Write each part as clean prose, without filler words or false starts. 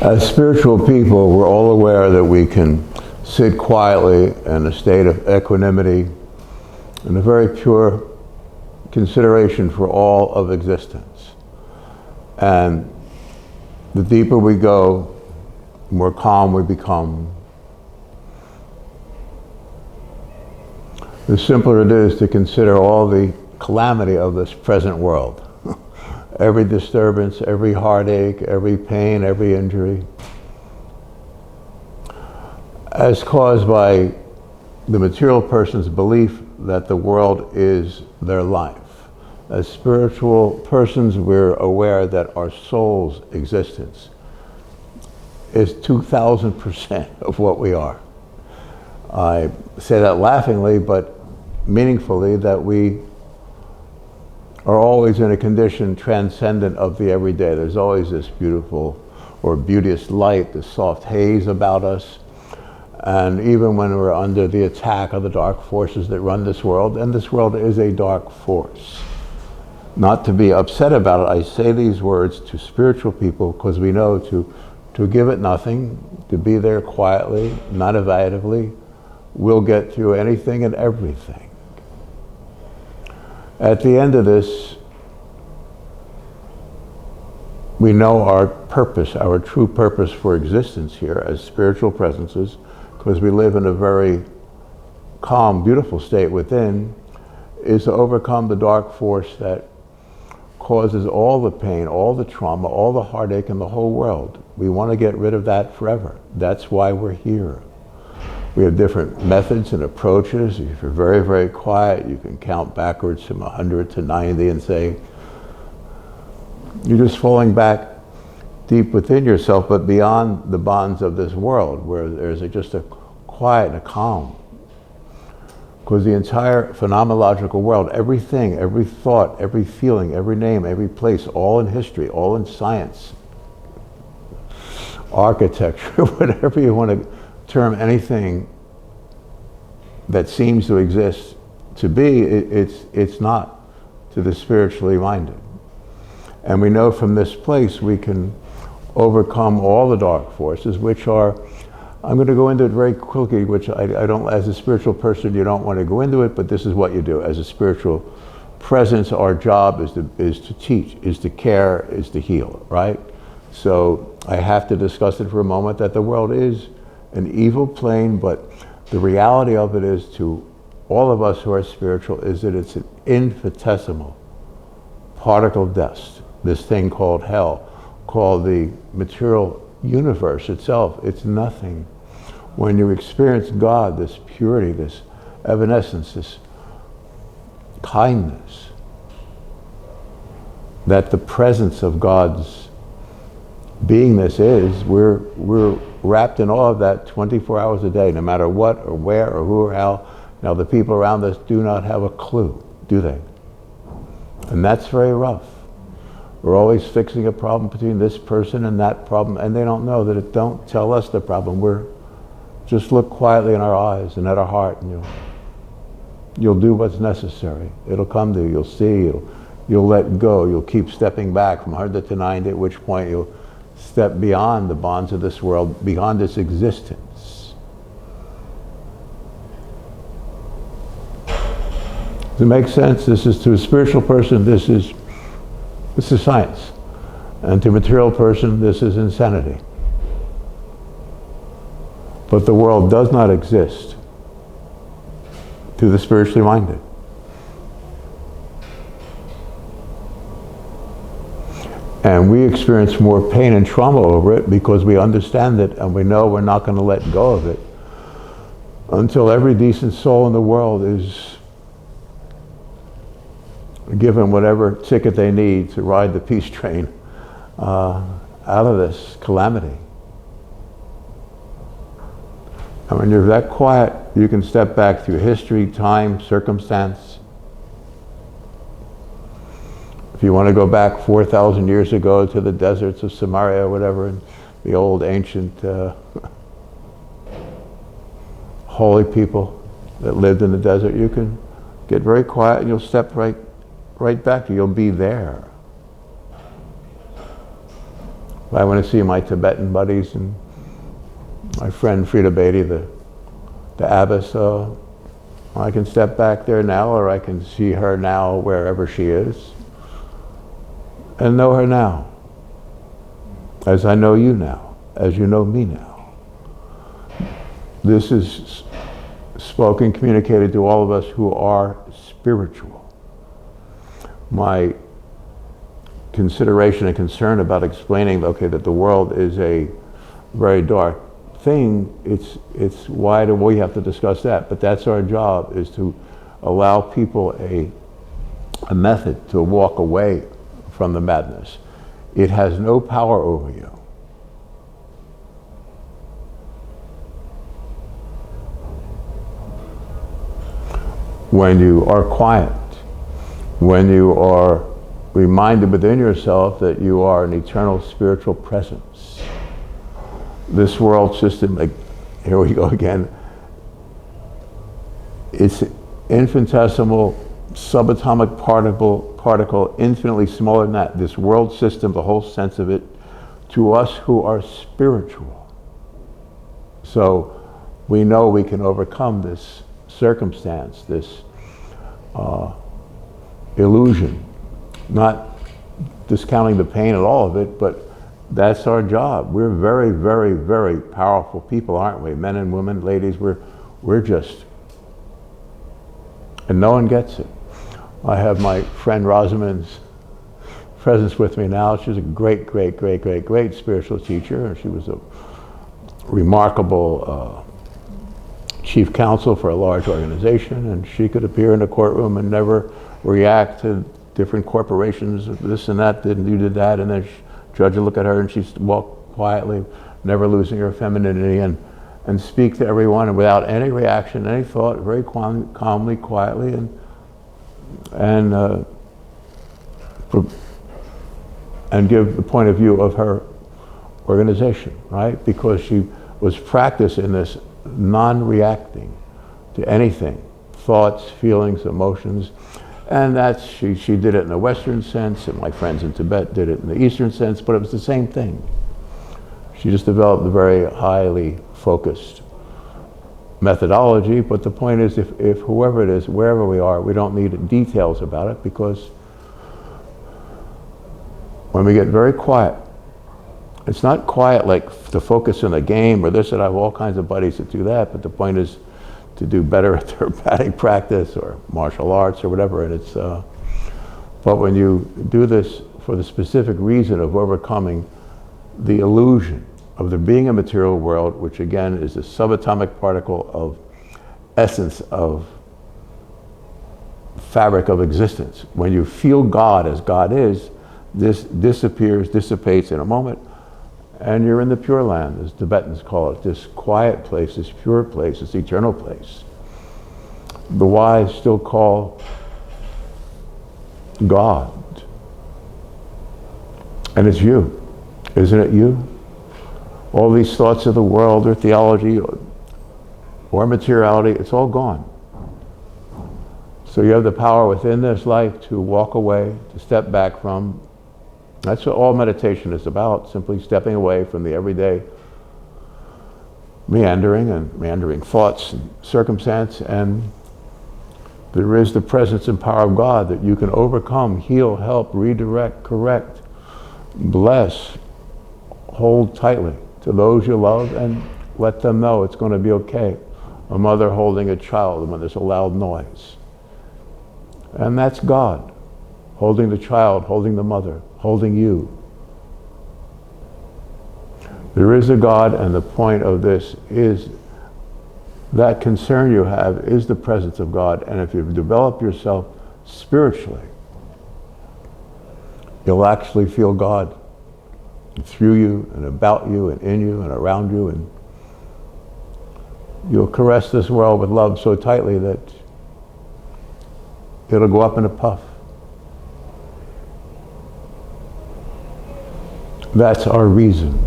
As spiritual people, we're all aware that we can sit quietly in a state of equanimity and a very pure consideration for all of existence. And the deeper we go, the more calm we become. The simpler it is to consider all the calamity of this present world. Every disturbance, every heartache, every pain, every injury, as caused by the material person's belief that the world is their life. As spiritual persons, we're aware that our soul's existence is 2,000% of what we are. I say that laughingly, but meaningfully, that we are always in a condition transcendent of the everyday. There's always this beautiful or beauteous light, this soft haze about us. And even when we're under the attack of the dark forces that run this world, and this world is a dark force. Not to be upset about it, I say these words to spiritual people because we know to give it nothing, to be there quietly, not evaluatively, we'll get through anything and everything. At the end of this, we know our purpose, our true purpose for existence here as spiritual presences, because we live in a very calm, beautiful state within, is to overcome the dark force that causes all the pain, all the trauma, all the heartache in the whole world. We want to get rid of that forever. That's why we're here. We have different methods and approaches. If you're very, very quiet, you can count backwards from 100 to 90 and say, you're just falling back deep within yourself, but beyond the bonds of this world, where there's just a quiet and a calm. Because the entire phenomenological world, everything, every thought, every feeling, every name, every place, all in history, all in science, architecture, whatever you want to term anything that seems to exist to be, it's not to the spiritually minded. And we know from this place we can overcome all the dark forces, which are, I'm going to go into it very quickly, which I don't, as a spiritual person, you don't want to go into it, but this is what you do. As a spiritual presence, our job is to teach, is to care, is to heal, right? So I have to discuss it for a moment that the world is an evil plane, but the reality of it is, to all of us who are spiritual, is that it's an infinitesimal particle dust, this thing called hell, called the material universe itself. It's nothing. When you experience God, this purity, this evanescence, this kindness, that the presence of God's beingness is, we're wrapped in all of that 24 hours a day, no matter what or where or who or how. Now the people around us do not have a clue, do they? And that's very rough. We're always fixing a problem between this person and that problem, and they don't know that it don't tell us the problem. We're just look quietly in our eyes and at our heart, and you'll do what's necessary. It'll come to you, you'll see, you'll let go, you'll keep stepping back from 100 to 90, at which point you'll step beyond the bonds of this world, beyond its existence. Does it make sense? This is, to a spiritual person, this is science. And to a material person, this is insanity. But the world does not exist to the spiritually minded. And we experience more pain and trauma over it because we understand it, and we know we're not going to let go of it until every decent soul in the world is given whatever ticket they need to ride the peace train out of this calamity. And when you're that quiet, you can step back through history, time, circumstance. If you want to go back 4,000 years ago to the deserts of Samaria or whatever, and the old ancient holy people that lived in the desert, you can get very quiet and you'll step right back to, you'll be there. If I want to see my Tibetan buddies and my friend Frida Beatty, the abbess, I can step back there now, or I can see her now wherever she is and know her now, as I know you now, as you know me now. This is spoken, communicated to all of us who are spiritual. My consideration and concern about explaining, okay, that the world is a very dark thing, it's why do we have to discuss that? But that's our job, is to allow people a method to walk away from the madness. It has no power over you. When you are quiet, when you are reminded within yourself that you are an eternal spiritual presence. This world system, like, here we go again, it's infinitesimal, subatomic particle, infinitely smaller than that. This world system, the whole sense of it, to us who are spiritual. So we know we can overcome this circumstance, this illusion, not discounting the pain at all of it, but that's our job. We're very, very, very powerful people, aren't we? Men and women, ladies, we're just, and no one gets it. I have my friend Rosamond's presence with me now. She's a great, great, great, great, great spiritual teacher, and she was a remarkable chief counsel for a large organization, and she could appear in a courtroom and never react to different corporations, this and that, you did that, and then judge would look at her and she'd walk quietly, never losing her femininity, and speak to everyone and without any reaction, any thought, very calmly, quietly, and give the point of view of her organization, right? Because she was practiced in this non-reacting to anything, thoughts, feelings, emotions. And that's, she did it in the Western sense, and my friends in Tibet did it in the Eastern sense, but it was the same thing. She just developed a very highly focused methodology, but the point is, if whoever it is, wherever we are, we don't need details about it, because when we get very quiet, it's not quiet like to focus on a game or this, and I have all kinds of buddies that do that, but the point is to do better at their batting practice or martial arts or whatever. And it's, but when you do this for the specific reason of overcoming the illusion of there being a material world, which again is a subatomic particle of essence of fabric of existence. When you feel God as God is, this disappears, dissipates in a moment, and you're in the Pure Land, as Tibetans call it, this quiet place, this pure place, this eternal place. The wise still call God. And it's you, isn't it you? All these thoughts of the world or theology or materiality, it's all gone. So you have the power within this life to walk away, to step back from. That's what all meditation is about, simply stepping away from the everyday meandering thoughts and circumstance, and there is the presence and power of God that you can overcome, heal, help, redirect, correct, bless, hold tightly to those you love and let them know it's going to be okay. A mother holding a child when there's a loud noise. And that's God, holding the child, holding the mother, holding you. There is a God, and the point of this is that concern you have is the presence of God. And if you've developed yourself spiritually, you'll actually feel God through you and about you and in you and around you, and you'll caress this world with love so tightly that it'll go up in a puff. That's our reason.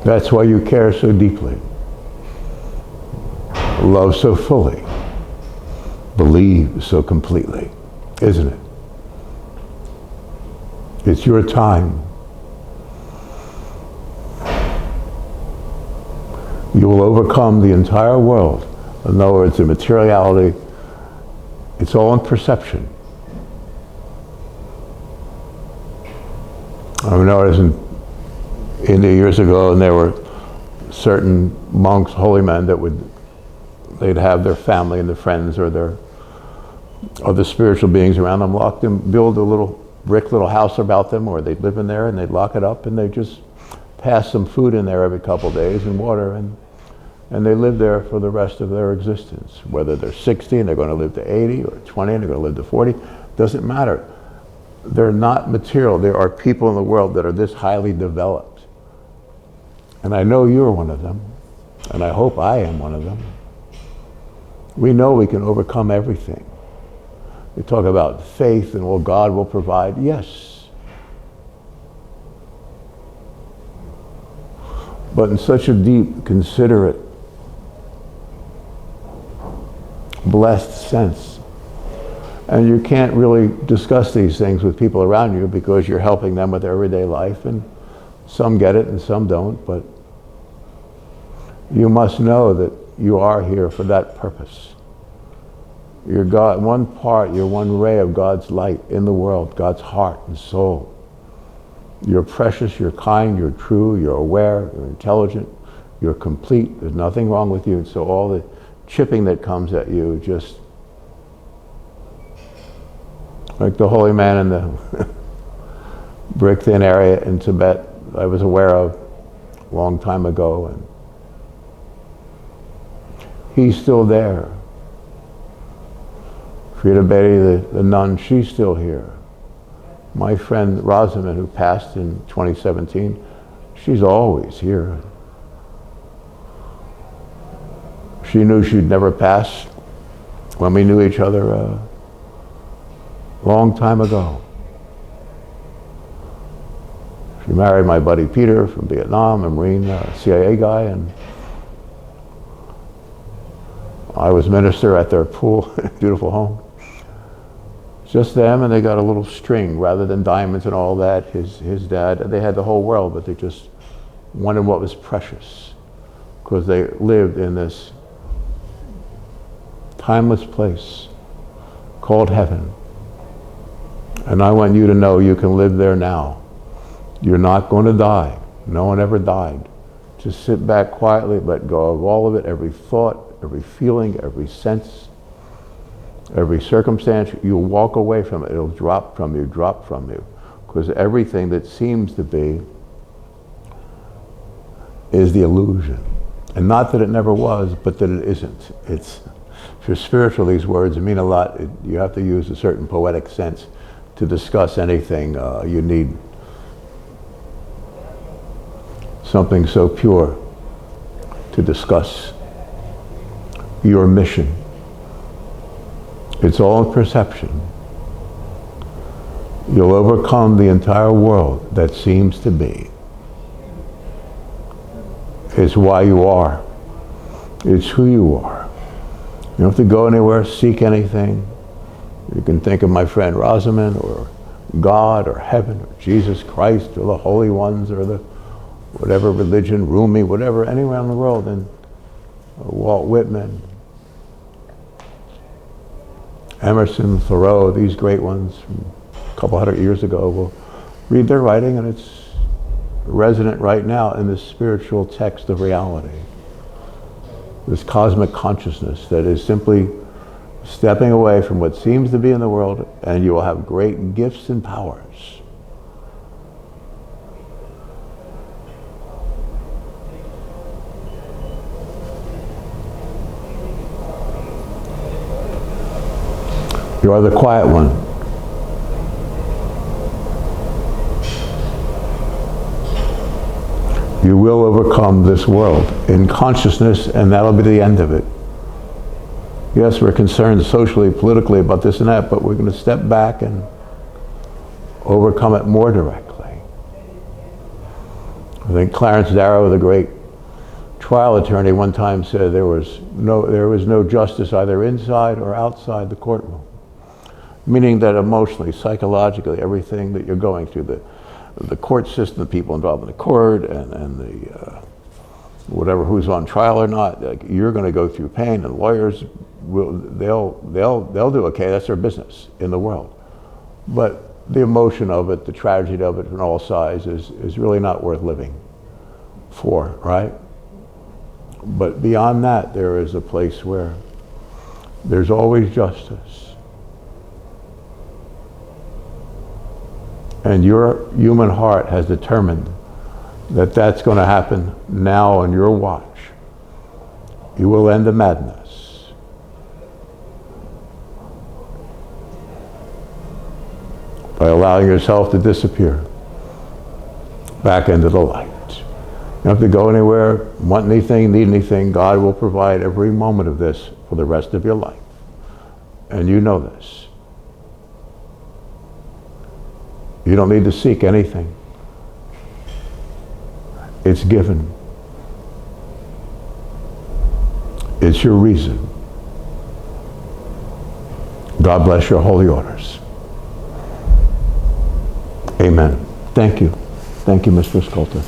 That's why you care so deeply, love so fully, believe so completely, isn't it? It's your time. You will overcome the entire world. In other words, the materiality, it's all in perception. I mean, I was in India years ago, and there were certain monks, holy men, that they'd have their family and their friends or their other spiritual beings around them, lock them, build a little brick little house about them, or they'd live in there and they'd lock it up, and they'd just pass some food in there every couple of days and water, and they live there for the rest of their existence. Whether they're 60 and they're going to live to 80, or 20 and they're going to live to 40, doesn't matter. They're not material. There are people in the world that are this highly developed. And I know you're one of them, and I hope I am one of them. We know we can overcome everything. We talk about faith and, well, God will provide. Yes. But in such a deep, considerate, blessed sense. And you can't really discuss these things with people around you because you're helping them with their everyday life, and some get it and some don't, but you must know that you are here for that purpose. You're God, one part, you're one ray of God's light in the world, God's heart and soul. You're precious, you're kind, you're true, you're aware, you're intelligent, you're complete, there's nothing wrong with you. So all the chipping that comes at you, just like the holy man in the brick thin area in Tibet I was aware of a long time ago, and he's still there. Frida Betty, the nun, she's still here. My friend Rosamond, who passed in 2017, she's always here. She knew she'd never pass when we knew each other a long time ago. She married my buddy Peter from Vietnam, a Marine CIA guy, and I was minister at their pool, beautiful home. Just them, and they got a little string rather than diamonds and all that. His dad, they had the whole world, but they just wanted what was precious because they lived in this timeless place called heaven. And I want you to know you can live there now. You're not going to die. No one ever died. Just sit back quietly, let go of all of it, every thought, every feeling, every sense, every circumstance. You'll walk away from it. It'll drop from you, because everything that seems to be is the illusion. And not that it never was, but that it isn't. It's, if you're spiritual, these words mean a lot. You have to use a certain poetic sense to discuss anything. You need something so pure to discuss your mission. It's all in perception. You'll overcome the entire world that seems to be. It's why you are. It's who you are. You don't have to go anywhere, seek anything. You can think of my friend Rosamond, or God, or heaven, or Jesus Christ, or the holy ones, or the whatever religion, Rumi, whatever, anywhere in the world, and Walt Whitman, Emerson, Thoreau, these great ones from a couple hundred years ago. We'll read their writing, and it's resonant right now in this spiritual text of reality. This cosmic consciousness that is simply stepping away from what seems to be in the world, and you will have great gifts and powers. You are the quiet one. You will overcome this world in consciousness, and that'll be the end of it. Yes, we're concerned socially, politically about this and that, but we're going to step back and overcome it more directly. I think Clarence Darrow, the great trial attorney, one time said there was no justice either inside or outside the courtroom. Meaning that emotionally, psychologically, everything that you're going through, the court system, the people involved in the court, and whatever, who's on trial or not, like, you're going to go through pain, and lawyers they'll do okay. That's their business in the world. But the emotion of it, the tragedy of it from all sides is really not worth living for, right? But beyond that, there is a place where there's always justice. And your human heart has determined that that's going to happen now on your watch. You will end the madness. By allowing yourself to disappear back into the light. You don't have to go anywhere, want anything, need anything. God will provide every moment of this for the rest of your life. And you know this. You don't need to seek anything. It's given. It's your reason. God bless your holy orders. Amen. Thank you. Thank you, Mr. Sculptor.